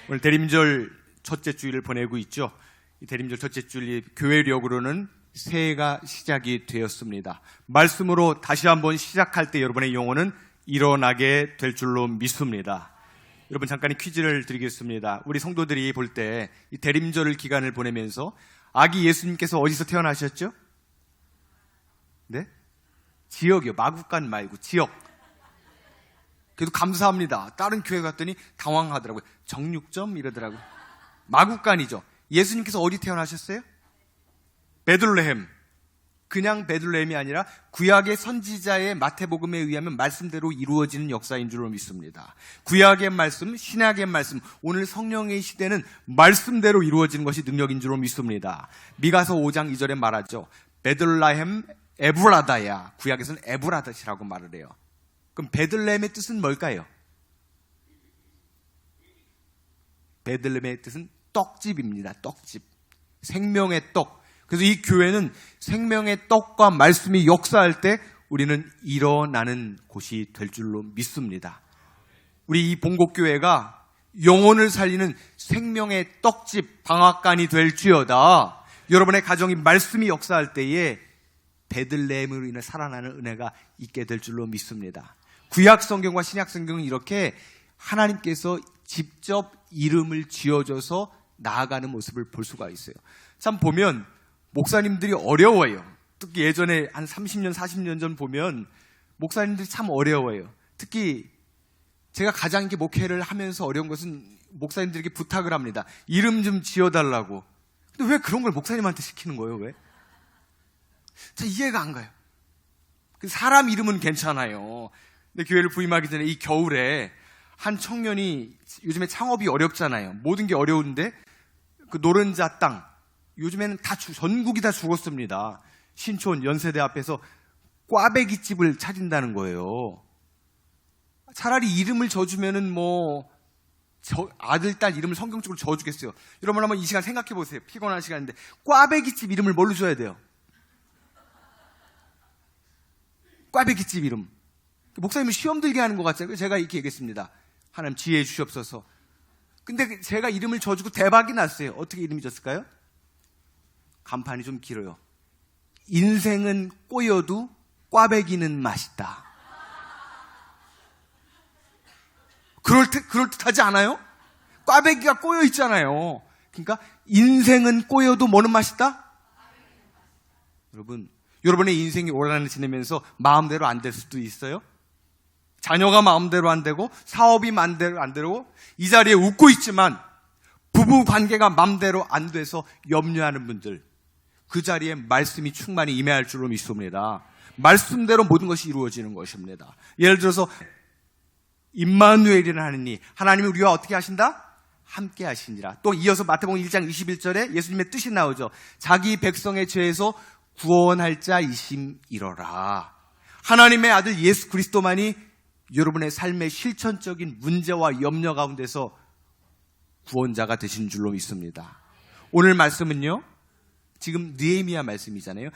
오늘 대림절 첫째 주일을 보내고 있죠. 이 대림절 첫째 주일 교회력으로는 새해가 시작이 되었습니다. 말씀으로 다시 한번 시작할 때 여러분의 영혼은 일어나게 될 줄로 믿습니다. 여러분 잠깐 퀴즈를 드리겠습니다. 우리 성도들이 볼 때 이 대림절 기간을 보내면서 아기 예수님께서 어디서 태어나셨죠? 네? 지역이요. 마구간 말고 지역. 그래도 감사합니다. 다른 교회 갔더니 당황하더라고요. 정육점 이러더라고요. 마구간이죠. 예수님께서 어디 태어나셨어요? 베들레헴. 그냥 베들레헴이 아니라 구약의 선지자의 마태복음에 의하면 말씀대로 이루어지는 역사인 줄로 믿습니다. 구약의 말씀, 신약의 말씀, 오늘 성령의 시대는 말씀대로 이루어지는 것이 능력인 줄로 믿습니다. 미가서 5장 2절에 말하죠. 베들레헴 에브라다야. 구약에서는 에브라다시라고 말을 해요. 그럼 베들레헴의 뜻은 뭘까요? 베들레헴의 뜻은 떡집입니다. 떡집. 생명의 떡. 그래서 이 교회는 생명의 떡과 말씀이 역사할 때 우리는 일어나는 곳이 될 줄로 믿습니다. 우리 이 본곡교회가 영혼을 살리는 생명의 떡집 방앗간이 될지어다. 여러분의 가정이 말씀이 역사할 때에 베들레헴으로 인해 살아나는 은혜가 있게 될 줄로 믿습니다. 구약 성경과 신약 성경은 이렇게 하나님께서 직접 이름을 지어줘서 나아가는 모습을 볼 수가 있어요. 참 보면 목사님들이 어려워요. 특히 예전에 한 30년, 40년 전 보면 목사님들이 참 어려워요. 특히 제가 가장 이렇게 목회를 하면서 어려운 것은 목사님들에게 부탁을 합니다. 이름 좀 지어달라고. 근데 왜 그런 걸 목사님한테 시키는 거예요? 왜? 자, 이해가 안 가요. 사람 이름은 괜찮아요. 근데 교회를 부임하기 전에 이 겨울에 한 청년이 요즘에 창업이 어렵잖아요. 모든 게 어려운데 그 노른자 땅 요즘에는 다 전국이 다 죽었습니다. 신촌 연세대 앞에서 꽈배기집을 차린다는 거예요. 차라리 이름을 져주면은 아들, 딸 이름을 성경적으로 져주겠어요. 여러분 한번 이 시간 생각해 보세요. 피곤한 시간인데 꽈배기집 이름을 뭘로 줘야 돼요? 꽈배기집 이름. 목사님은 시험 들게 하는 것 같아요. 제가 이렇게 얘기했습니다. 하나님 지혜해 주시옵소서. 근데 제가 이름을 져주고 대박이 났어요. 어떻게 이름이 졌을까요? 간판이 좀 길어요. 인생은 꼬여도 꽈배기는 맛있다. 그럴듯하지 않아요? 꽈배기가 꼬여 있잖아요. 그러니까 인생은 꼬여도 뭐는 맛있다? 여러분의 인생이 오랜만에 지내면서 마음대로 안 될 수도 있어요. 자녀가 마음대로 안 되고 사업이 마음대로 안 되고 이 자리에 웃고 있지만 부부 관계가 마음대로 안 돼서 염려하는 분들, 그 자리에 말씀이 충만히 임해할 줄로 믿습니다. 말씀대로 모든 것이 이루어지는 것입니다. 예를 들어서 임마누엘이라는 하느님, 하나님이 우리와 어떻게 하신다? 함께 하시니라. 또 이어서 마태복음 1장 21절에 예수님의 뜻이 나오죠. 자기 백성의 죄에서 구원할 자이심이로라. 하나님의 아들 예수 그리스도만이 여러분의 삶의 실천적인 문제와 염려 가운데서 구원자가 되신 줄로 믿습니다. 오늘 말씀은요, 지금 느헤미야 말씀이잖아요.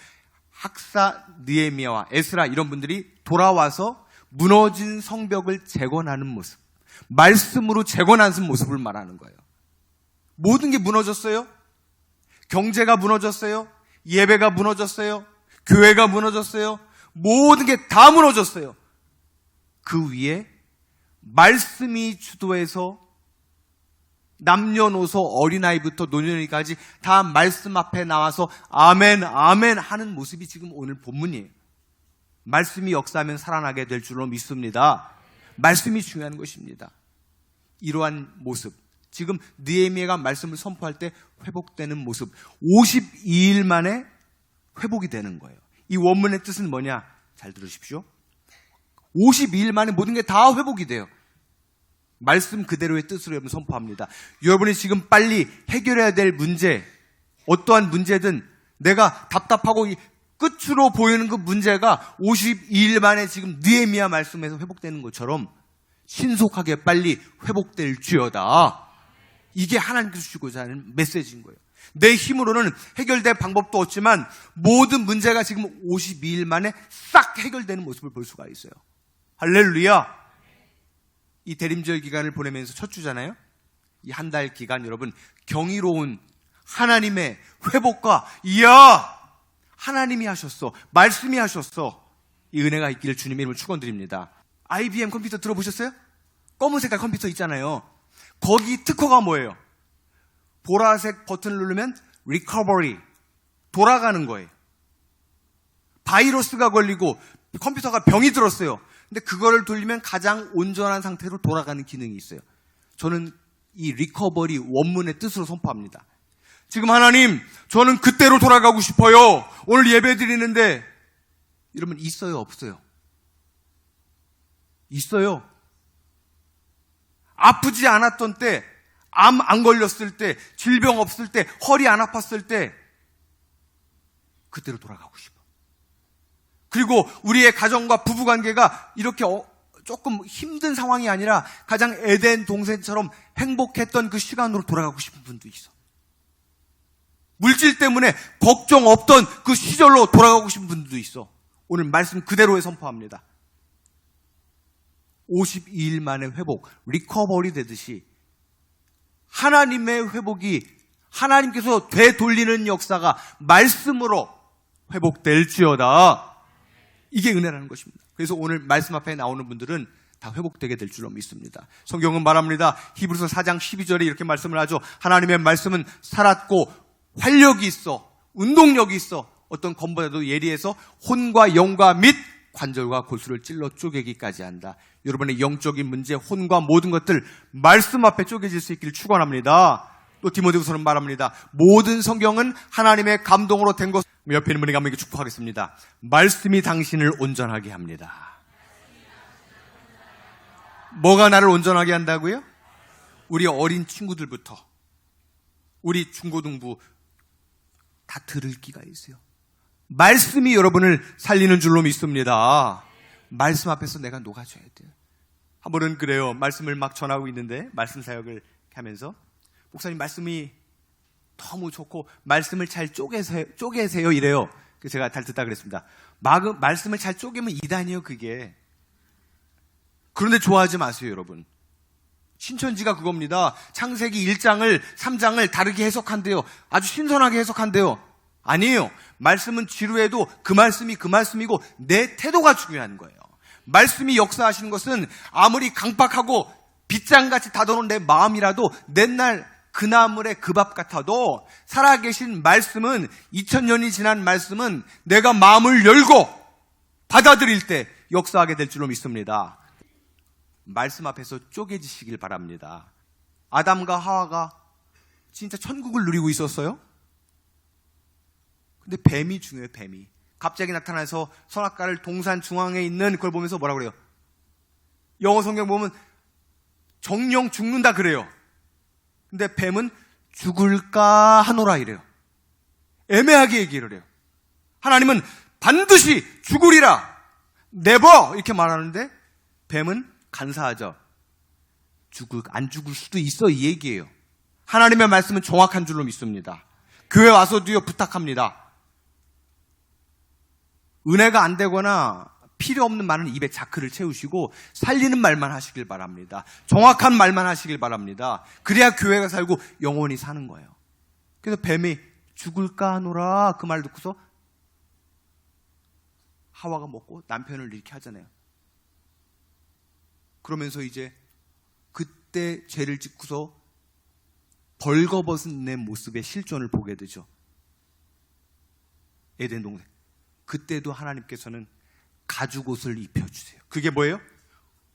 학사 느헤미야와 에스라 이런 분들이 돌아와서 무너진 성벽을 재건하는 모습, 말씀으로 재건하는 모습을 말하는 거예요. 모든 게 무너졌어요. 경제가 무너졌어요. 예배가 무너졌어요. 교회가 무너졌어요. 모든 게 다 무너졌어요. 그 위에 말씀이 주도해서 남녀노소 어린아이부터 노년이까지 다 말씀 앞에 나와서 아멘 아멘 하는 모습이 지금 오늘 본문이에요. 말씀이 역사하면 살아나게 될 줄로 믿습니다. 말씀이 중요한 것입니다. 이러한 모습, 지금 느헤미야가 말씀을 선포할 때 회복되는 모습, 52일 만에 회복이 되는 거예요. 이 원문의 뜻은 뭐냐? 잘 들으십시오. 52일 만에 모든 게 다 회복이 돼요. 말씀 그대로의 뜻으로 여러분 선포합니다. 여러분이 지금 빨리 해결해야 될 문제, 어떠한 문제든 내가 답답하고 끝으로 보이는 그 문제가 52일 만에 지금 느헤미야 말씀에서 회복되는 것처럼 신속하게 빨리 회복될지어다. 이게 하나님께서 주시고자 하는 메시지인 거예요. 내 힘으로는 해결될 방법도 없지만 모든 문제가 지금 52일 만에 싹 해결되는 모습을 볼 수가 있어요. 할렐루야. 이 대림절 기간을 보내면서 첫 주잖아요. 이 한 달 기간 여러분 경이로운 하나님의 회복과 이야 하나님이 하셨어, 말씀이 하셨어, 이 은혜가 있기를 주님의 이름으로 축원드립니다. IBM 컴퓨터 들어보셨어요? 검은 색깔 컴퓨터 있잖아요. 거기 특허가 뭐예요? 보라색 버튼을 누르면 recovery, 돌아가는 거예요. 바이러스가 걸리고 컴퓨터가 병이 들었어요. 근데 그거를 돌리면 가장 온전한 상태로 돌아가는 기능이 있어요. 저는 이 리커버리 원문의 뜻으로 선포합니다. 지금 하나님, 저는 그때로 돌아가고 싶어요. 오늘 예배 드리는데 여러분 있어요, 없어요? 있어요. 아프지 않았던 때, 암 안 걸렸을 때, 질병 없을 때, 허리 안 아팠을 때 그때로 돌아가고 싶어. 그리고 우리의 가정과 부부관계가 이렇게 조금 힘든 상황이 아니라 가장 에덴 동산처럼 행복했던 그 시간으로 돌아가고 싶은 분도 있어. 물질 때문에 걱정 없던 그 시절로 돌아가고 싶은 분도 있어. 오늘 말씀 그대로에 선포합니다. 52일 만에 회복, 리커버리 되듯이 하나님의 회복이 하나님께서 되돌리는 역사가 말씀으로 회복될지어다. 이게 은혜라는 것입니다. 그래서 오늘 말씀 앞에 나오는 분들은 다 회복되게 될 줄로 믿습니다. 성경은 말합니다. 히브리서 4장 12절에 이렇게 말씀을 하죠. 하나님의 말씀은 살았고 활력이 있어, 운동력이 있어, 어떤 검보다도 예리해서 혼과 영과 및 관절과 골수를 찔러 쪼개기까지 한다. 여러분의 영적인 문제, 혼과 모든 것들 말씀 앞에 쪼개질 수 있기를 축원합니다. 또 디모데후서는 말합니다. 모든 성경은 하나님의 감동으로 된 것. 옆에 있는 분에게 한번 축복하겠습니다. 말씀이 당신을 온전하게 합니다. 뭐가 나를 온전하게 한다고요? 우리 어린 친구들부터 우리 중고등부 다 들을 기가 있어요. 말씀이 여러분을 살리는 줄로 믿습니다. 말씀 앞에서 내가 녹아줘야 돼요. 한 번은 그래요. 말씀을 막 전하고 있는데 말씀 사역을 하면서 목사님 말씀이 너무 좋고 말씀을 잘 쪼개세요 이래요. 그래서 제가 잘 듣다 그랬습니다. 말씀을 잘 쪼개면 이단이에요 그게. 그런데 좋아하지 마세요 여러분. 신천지가 그겁니다. 창세기 1장을 3장을 다르게 해석한대요. 아주 신선하게 해석한대요. 아니에요. 말씀은 지루해도 그 말씀이 그 말씀이고 내 태도가 중요한 거예요. 말씀이 역사하시는 것은 아무리 강박하고 빗장같이 닫아놓은 내 마음이라도 맨날 그 나물의 그 밥 같아도 살아계신 말씀은 2000년이 지난 말씀은 내가 마음을 열고 받아들일 때 역사하게 될 줄로 믿습니다. 말씀 앞에서 쪼개지시길 바랍니다. 아담과 하와가 진짜 천국을 누리고 있었어요? 근데 뱀이 중요해요. 뱀이 갑자기 나타나서 선악과를 동산 중앙에 있는 그걸 보면서 뭐라 그래요? 영어 성경 보면 정령 죽는다 그래요. 근데 뱀은 죽을까 하노라 이래요. 애매하게 얘기를 해요. 하나님은 반드시 죽으리라, never 이렇게 말하는데 뱀은 간사하죠. 안 죽을 수도 있어 이 얘기예요. 하나님의 말씀은 정확한 줄로 믿습니다. 교회 와서도요 부탁합니다. 은혜가 안 되거나 필요 없는 말은 입에 자크를 채우시고 살리는 말만 하시길 바랍니다. 정확한 말만 하시길 바랍니다. 그래야 교회가 살고 영원히 사는 거예요. 그래서 뱀이 죽을까 하노라 그 말 듣고서 하와가 먹고 남편을 이렇게 하잖아요. 그러면서 이제 그때 죄를 짓고서 벌거벗은 내 모습의 실존을 보게 되죠. 에덴 동산. 그때도 하나님께서는 가죽옷을 입혀주세요. 그게 뭐예요?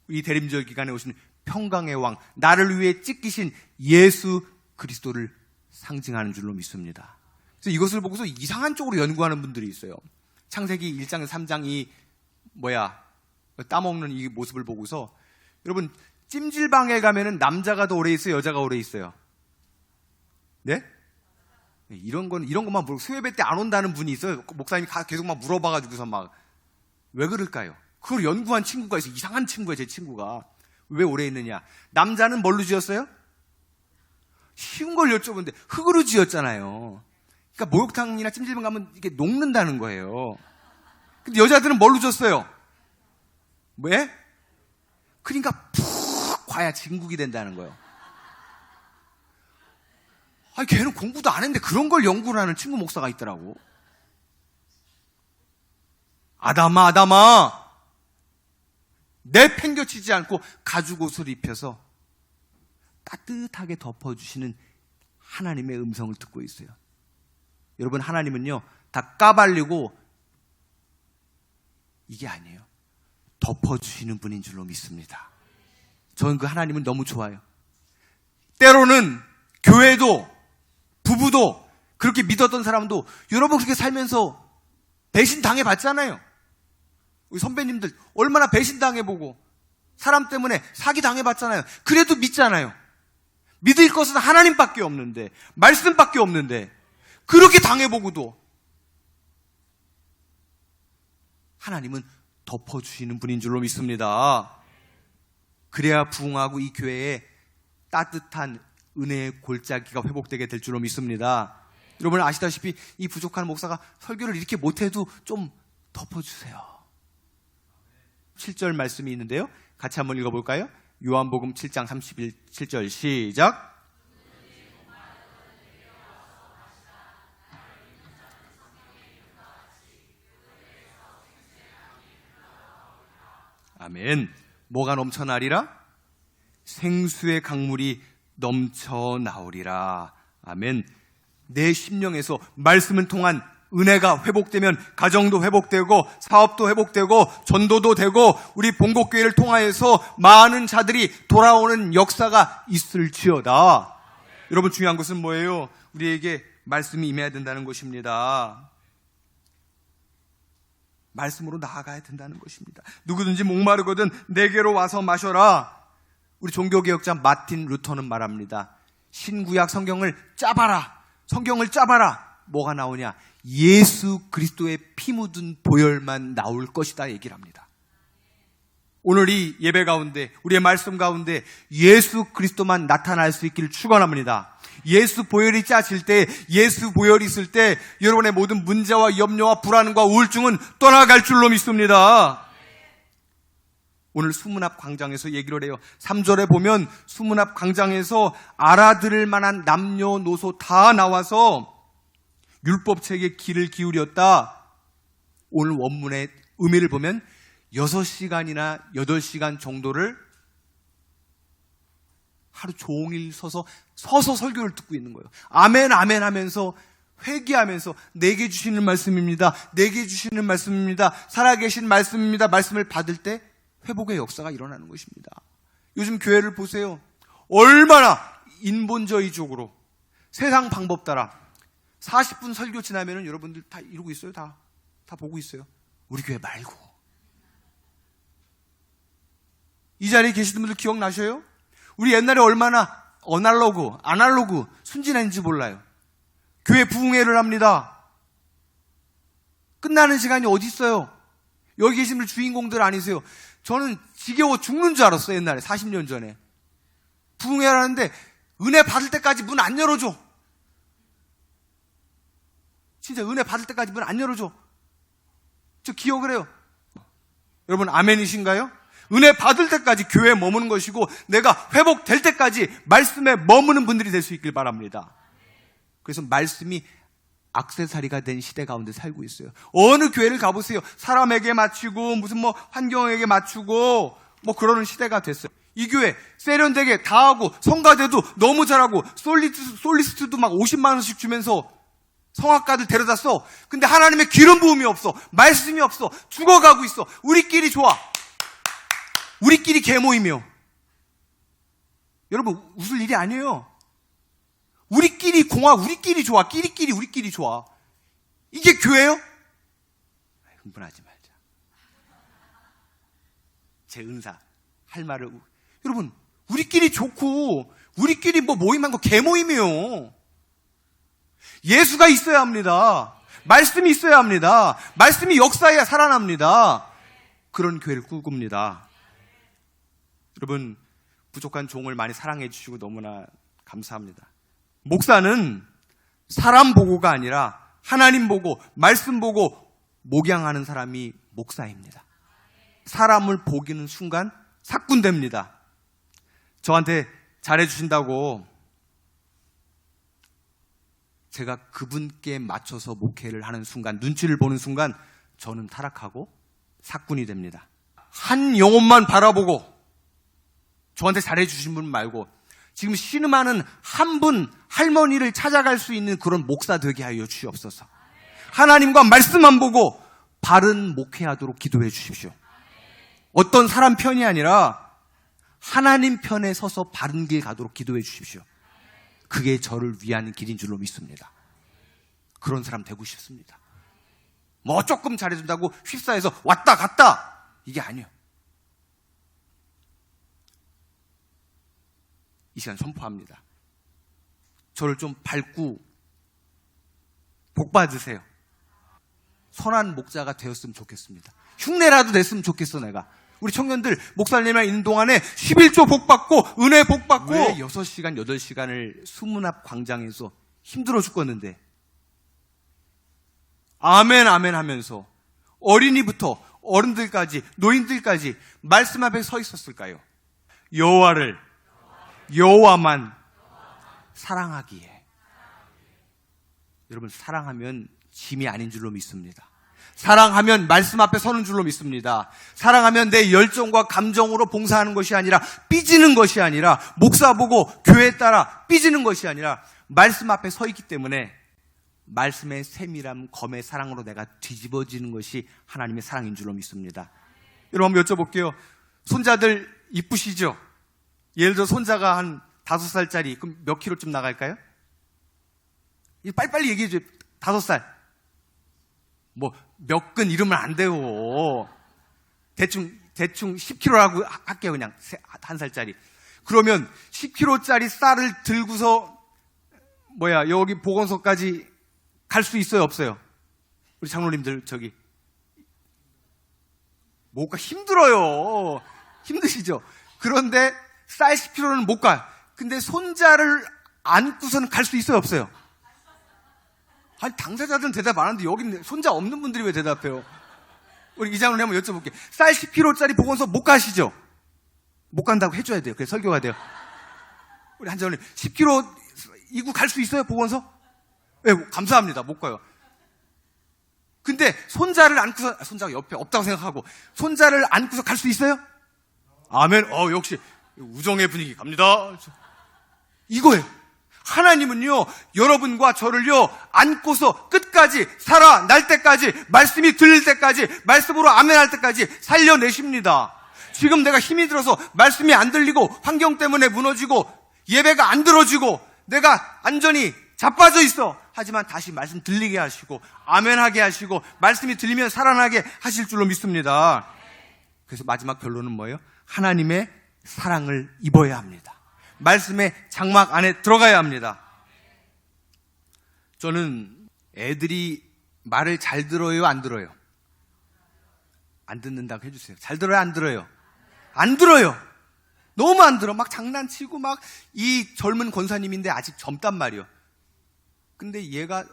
이 대림절 기간에 오신 평강의 왕, 나를 위해 찢기신 예수 그리스도를 상징하는 줄로 믿습니다. 그래서 이것을 보고서 이상한 쪽으로 연구하는 분들이 있어요. 창세기 1장, 3장 따먹는 이 모습을 보고서 여러분 찜질방에 가면은 남자가 더 오래 있어요? 여자가 오래 있어요? 네? 이런 것만 수요예배 때 안 온다는 분이 있어요. 목사님이 계속 막 물어봐가지고서 막 왜 그럴까요? 그걸 연구한 친구가 있어요. 이상한 친구예요, 제 친구가. 왜 오래 있느냐? 남자는 뭘로 지었어요? 쉬운 걸 여쭤보는데 흙으로 지었잖아요. 그러니까 목욕탕이나 찜질방 가면 이게 녹는다는 거예요. 근데 여자들은 뭘로 졌어요? 왜? 그러니까 푹 과야 진국이 된다는 거예요. 아니, 걔는 공부도 안 했는데 그런 걸 연구를 하는 친구 목사가 있더라고. 아담아, 내팽겨치지 않고 가죽 옷을 입혀서 따뜻하게 덮어주시는 하나님의 음성을 듣고 있어요. 여러분, 하나님은요, 다 까발리고 이게 아니에요. 덮어주시는 분인 줄로 믿습니다. 저는 그 하나님은 너무 좋아요. 때로는 교회도 부부도 그렇게 믿었던 사람도 여러분 그렇게 살면서 배신 당해봤잖아요. 우리 선배님들 얼마나 배신 당해보고 사람 때문에 사기 당해봤잖아요. 그래도 믿잖아요. 믿을 것은 하나님밖에 없는데, 말씀밖에 없는데 그렇게 당해보고도 하나님은 덮어주시는 분인 줄로 믿습니다. 그래야 부흥하고 이 교회에 따뜻한 은혜의 골짜기가 회복되게 될 줄로 믿습니다. 여러분 아시다시피 이 부족한 목사가 설교를 이렇게 못해도 좀 덮어주세요. 7절 말씀이 있는데요, 같이 한번 읽어볼까요? 요한복음 7장 37절 시작. 아멘. 뭐가 넘쳐나리라? 생수의 강물이 넘쳐나오리라. 아멘. 내 심령에서 말씀을 통한 은혜가 회복되면 가정도 회복되고 사업도 회복되고 전도도 되고 우리 본국교회를 통하여서 많은 자들이 돌아오는 역사가 있을지어다. 여러분 중요한 것은 뭐예요? 우리에게 말씀이 임해야 된다는 것입니다. 말씀으로 나아가야 된다는 것입니다. 누구든지 목마르거든 내게로 와서 마셔라. 우리 종교개혁자 마틴 루터는 말합니다. 신구약 성경을 짜봐라. 성경을 짜봐라. 뭐가 나오냐? 예수 그리스도의 피 묻은 보혈만 나올 것이다 얘기를 합니다. 오늘 이 예배 가운데 우리의 말씀 가운데 예수 그리스도만 나타날 수 있기를 축원합니다. 예수 보혈이 짜질 때, 예수 보혈이 있을 때 여러분의 모든 문제와 염려와 불안과 우울증은 떠나갈 줄로 믿습니다. 오늘 수문 앞 광장에서 얘기를 해요. 3절에 보면 수문 앞 광장에서 알아들을 만한 남녀노소 다 나와서 율법책에 귀를 기울였다. 오늘 원문의 의미를 보면 6시간이나 8시간 정도를 하루 종일 서서 설교를 듣고 있는 거예요. 아멘 아멘 하면서 회개하면서 내게 주시는 말씀입니다. 내게 주시는 말씀입니다. 살아계신 말씀입니다. 말씀을 받을 때 회복의 역사가 일어나는 것입니다. 요즘 교회를 보세요. 얼마나 인본주의적으로 세상 방법 따라 40분 설교 지나면 여러분들 다 이러고 있어요. 다 보고 있어요. 우리 교회 말고. 이 자리에 계시는 분들 기억나셔요? 우리 옛날에 얼마나 아날로그 순진했는지 몰라요. 교회 부흥회를 합니다. 끝나는 시간이 어디 있어요? 여기 계신 분 주인공들 아니세요? 저는 지겨워 죽는 줄 알았어요. 옛날에 40년 전에 부흥회를 하는데 은혜 받을 때까지 문 안 열어줘. 진짜 은혜 받을 때까지 문 안 열어줘. 저 기억을 해요. 여러분 아멘이신가요? 은혜 받을 때까지 교회에 머무는 것이고 내가 회복될 때까지 말씀에 머무는 분들이 될 수 있길 바랍니다. 그래서 말씀이 액세서리가 된 시대 가운데 살고 있어요. 어느 교회를 가보세요. 사람에게 맞추고 무슨 환경에게 맞추고 그러는 시대가 됐어요. 이 교회 세련되게 다 하고 성가대도 너무 잘하고 솔리스트도 막 50만 원씩 주면서 성악가들 데려다 써. 근데 하나님의 기름 부음이 없어. 말씀이 없어. 죽어가고 있어. 우리끼리 좋아. 우리끼리 개모이며. 여러분 웃을 일이 아니에요. 우리끼리 공화, 우리끼리 좋아. 끼리끼리 우리끼리 좋아. 이게 교회예요? 흥분하지 말자. 제 은사 할 말을. 여러분 우리끼리 좋고 우리끼리 모임한 거 개모임이에요. 예수가 있어야 합니다. 말씀이 있어야 합니다. 말씀이 역사해야 살아납니다. 그런 교회를 꿈꿉니다. 여러분 부족한 종을 많이 사랑해 주시고 너무나 감사합니다. 목사는 사람 보고가 아니라 하나님 보고 말씀 보고 목양하는 사람이 목사입니다. 사람을 보기는 순간 사꾼됩니다. 저한테 잘해주신다고 제가 그분께 맞춰서 목회를 하는 순간, 눈치를 보는 순간 저는 타락하고 사꾼이 됩니다. 한 영혼만 바라보고 저한테 잘해주신 분 말고 지금 신음하는 한 분 할머니를 찾아갈 수 있는 그런 목사 되게 하여 주시옵소서. 하나님과 말씀만 보고 바른 목회하도록 기도해 주십시오. 어떤 사람 편이 아니라 하나님 편에 서서 바른 길 가도록 기도해 주십시오. 그게 저를 위한 길인 줄로 믿습니다. 그런 사람 되고 싶습니다. 뭐 조금 잘해준다고 휩싸여서 왔다 갔다 이게 아니에요. 이 시간 선포합니다. 저를 좀 밟고 복 받으세요. 선한 목자가 되었으면 좋겠습니다. 흉내라도 냈으면 좋겠어 내가. 우리 청년들 목사님이랑 있는 동안에 11조 복 받고 은혜 복 받고 왜 6시간 8시간을 수문 앞 광장에서 힘들어 죽겠는데 아멘 아멘 하면서 어린이부터 어른들까지 노인들까지 말씀 앞에 서 있었을까요? 여호와만 사랑하기에. 여러분 사랑하면 짐이 아닌 줄로 믿습니다. 사랑하면 말씀 앞에 서는 줄로 믿습니다. 사랑하면 내 열정과 감정으로 봉사하는 것이 아니라 삐지는 것이 아니라 목사 보고 교회 따라 삐지는 것이 아니라 말씀 앞에 서 있기 때문에 말씀의 세밀함, 검의 사랑으로 내가 뒤집어지는 것이 하나님의 사랑인 줄로 믿습니다. 여러분 한번 여쭤볼게요. 손자들 이쁘시죠? 예를 들어 손자가 한 5살짜리 그럼 몇 킬로쯤 나갈까요? 빨리빨리 얘기해 줘요. 5살. 뭐 몇 근 이러면 안 돼요. 대충 10kg라고 할게요. 그냥 1살짜리. 그러면 10kg짜리 쌀을 들고서 여기 보건소까지 갈 수 있어요? 없어요? 우리 장로님들 저기 못 가. 힘들어요. 힘드시죠? 그런데 쌀 10kg는 못 가요. 근데 손자를 안고서는 갈 수 있어요? 없어요? 아니 당사자들은 대답 안 하는데 여기 손자 없는 분들이 왜 대답해요? 우리 이장로님 한번 여쭤볼게요. 쌀 10kg짜리 보건소 못 가시죠? 못 간다고 해줘야 돼요. 그래서 설교가 돼요. 우리 한장로님 10kg 이구 갈 수 있어요? 보건소? 네, 감사합니다. 못 가요. 근데 손자를 안고서 손자가 옆에 없다고 생각하고 손자를 안고서 갈 수 있어요? 아멘. 역시 우정의 분위기 갑니다. 이거예요. 하나님은요, 여러분과 저를요, 안고서 끝까지 살아날 때까지, 말씀이 들릴 때까지, 말씀으로 아멘할 때까지 살려내십니다. 지금 내가 힘이 들어서 말씀이 안 들리고, 환경 때문에 무너지고, 예배가 안 들어지고, 내가 완전히 자빠져 있어. 하지만 다시 말씀 들리게 하시고, 아멘하게 하시고, 말씀이 들리면 살아나게 하실 줄로 믿습니다. 그래서 마지막 결론은 뭐예요? 하나님의 사랑을 입어야 합니다. 말씀의 장막 안에 들어가야 합니다. 저는 애들이 말을 잘 들어요, 안 들어요? 안 듣는다고 해주세요. 잘 들어요, 안 들어요? 안 들어요. 너무 안 들어. 막 장난치고 막 이 젊은 권사님인데 아직 젊단 말이에요. 근데 얘가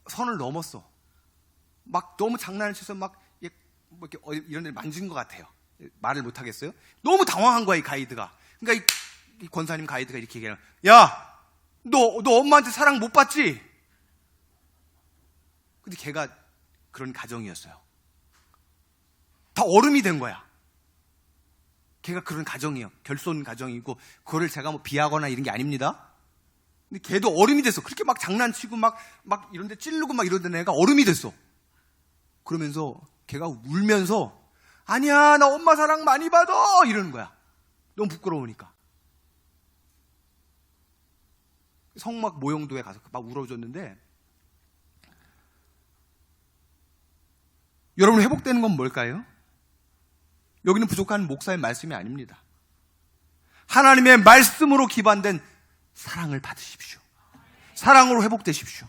선을 넘었어. 막 너무 장난을 쳐서 막 이렇게 이런 데를 만진 것 같아요. 말을 못 하겠어요. 너무 당황한 거야, 이 가이드가. 그러니까 이 권사님 가이드가 이렇게 얘기해요. 야, 너 엄마한테 사랑 못 받지? 근데 걔가 그런 가정이었어요. 다 어른이 된 거야. 걔가 그런 가정이에요. 결손 가정이고, 그거를 제가 뭐 비하거나 이런 게 아닙니다. 근데 걔도 어른이 됐어. 그렇게 막 장난치고 막 이런 데 찌르고 막 이러던 애가 어른이 됐어. 그러면서 걔가 울면서, 아니야, 나 엄마 사랑 많이 받아! 이러는 거야. 너무 부끄러우니까. 성막 모형도에 가서 막 울어줬는데, 여러분 회복되는 건 뭘까요? 여기는 부족한 목사의 말씀이 아닙니다. 하나님의 말씀으로 기반된 사랑을 받으십시오. 사랑으로 회복되십시오.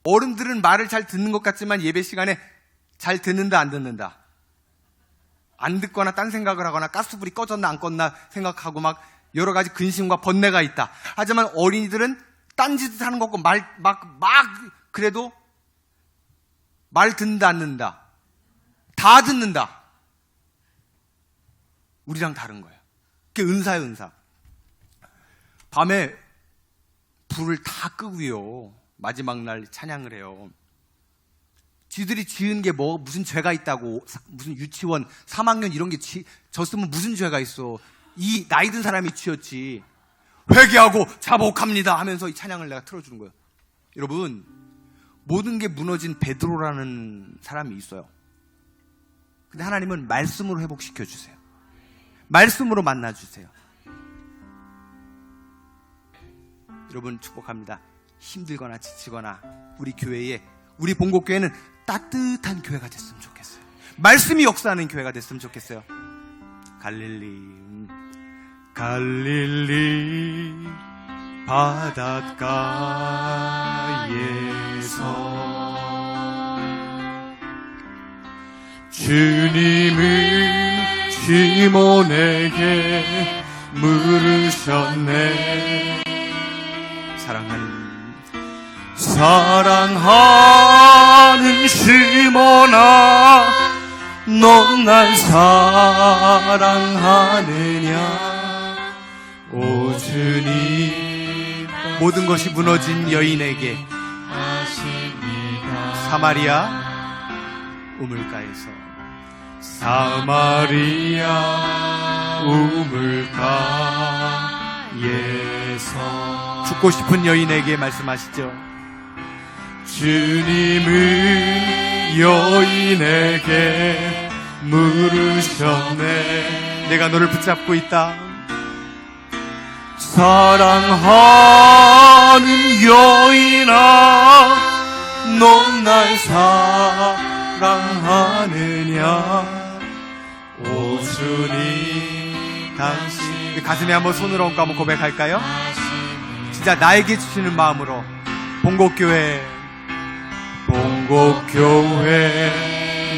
어른들은 말을 잘 듣는 것 같지만 예배 시간에 잘 듣는다 안 듣는다, 안 듣거나 딴 생각을 하거나 가스불이 꺼졌나 안 껐나 생각하고 막 여러 가지 근심과 번뇌가 있다. 하지만 어린이들은 딴짓 하는 거 없고 그래도 말 듣는다 안 듣는다, 다 듣는다. 우리랑 다른 거예요. 그게 은사예요, 은사. 밤에 불을 다 끄고요. 마지막 날 찬양을 해요. 지들이 지은 게 뭐 무슨 죄가 있다고, 무슨 유치원 3학년 이런 게 졌으면 무슨 죄가 있어. 이 나이 든 사람이 지었지. 회개하고 자복합니다 하면서 이 찬양을 내가 틀어주는 거예요. 여러분, 모든 게 무너진 베드로라는 사람이 있어요. 근데 하나님은 말씀으로 회복시켜 주세요. 말씀으로 만나 주세요. 여러분 축복합니다. 힘들거나 지치거나 우리 교회에, 우리 본국교회는 따뜻한 교회가 됐으면 좋겠어요. 말씀이 역사하는 교회가 됐으면 좋겠어요. 갈릴리 바닷가에서 주님은 시몬에게 물으셨네. 사랑하는 시몬아, 넌 날 사랑하느냐. 오 주님, 모든 것이 무너진 여인에게 사마리아 우물가에서, 사마리아 우물가에서 죽고 싶은 여인에게 말씀하시죠. 주님은 여인에게 물으셨네. 내가 너를 붙잡고 있다. 사랑하는 여인아, 넌 날 사랑하느냐. 오 주님, 당신. 가슴에 한번 손을 얹고 한번 고백할까요? 진짜 나에게 주시는 마음으로 본국교회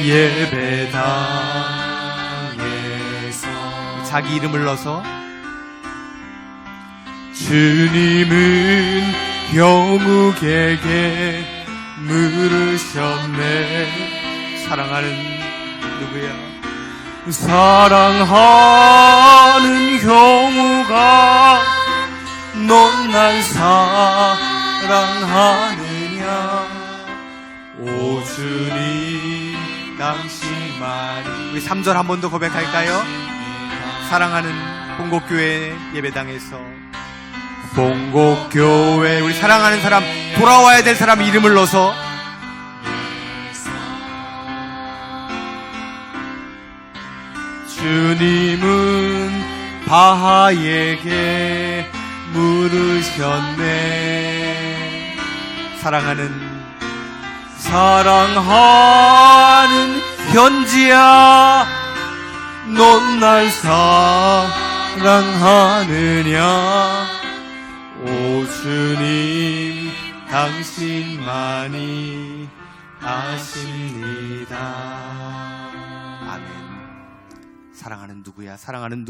예배당에서 자기 이름을 넣어서 주님은 형욱에게 물으셨네. 사랑하는 누구야? 사랑하는 형욱아, 넌 날 사랑하느냐. 오 주님, 당신만이. 우리 3절 한 번 더 고백할까요? 사랑하는 본국교회 예배당에서, 본국교회, 우리 사랑하는 사람, 돌아와야 될 사람 이름을 넣어서 주님은 바하에게 물으셨네. 사랑하는 현지야, 넌 날 사랑하느냐. 오 주님, 당신만이 아십니다. 아멘. 사랑하는 누구야? 사랑하는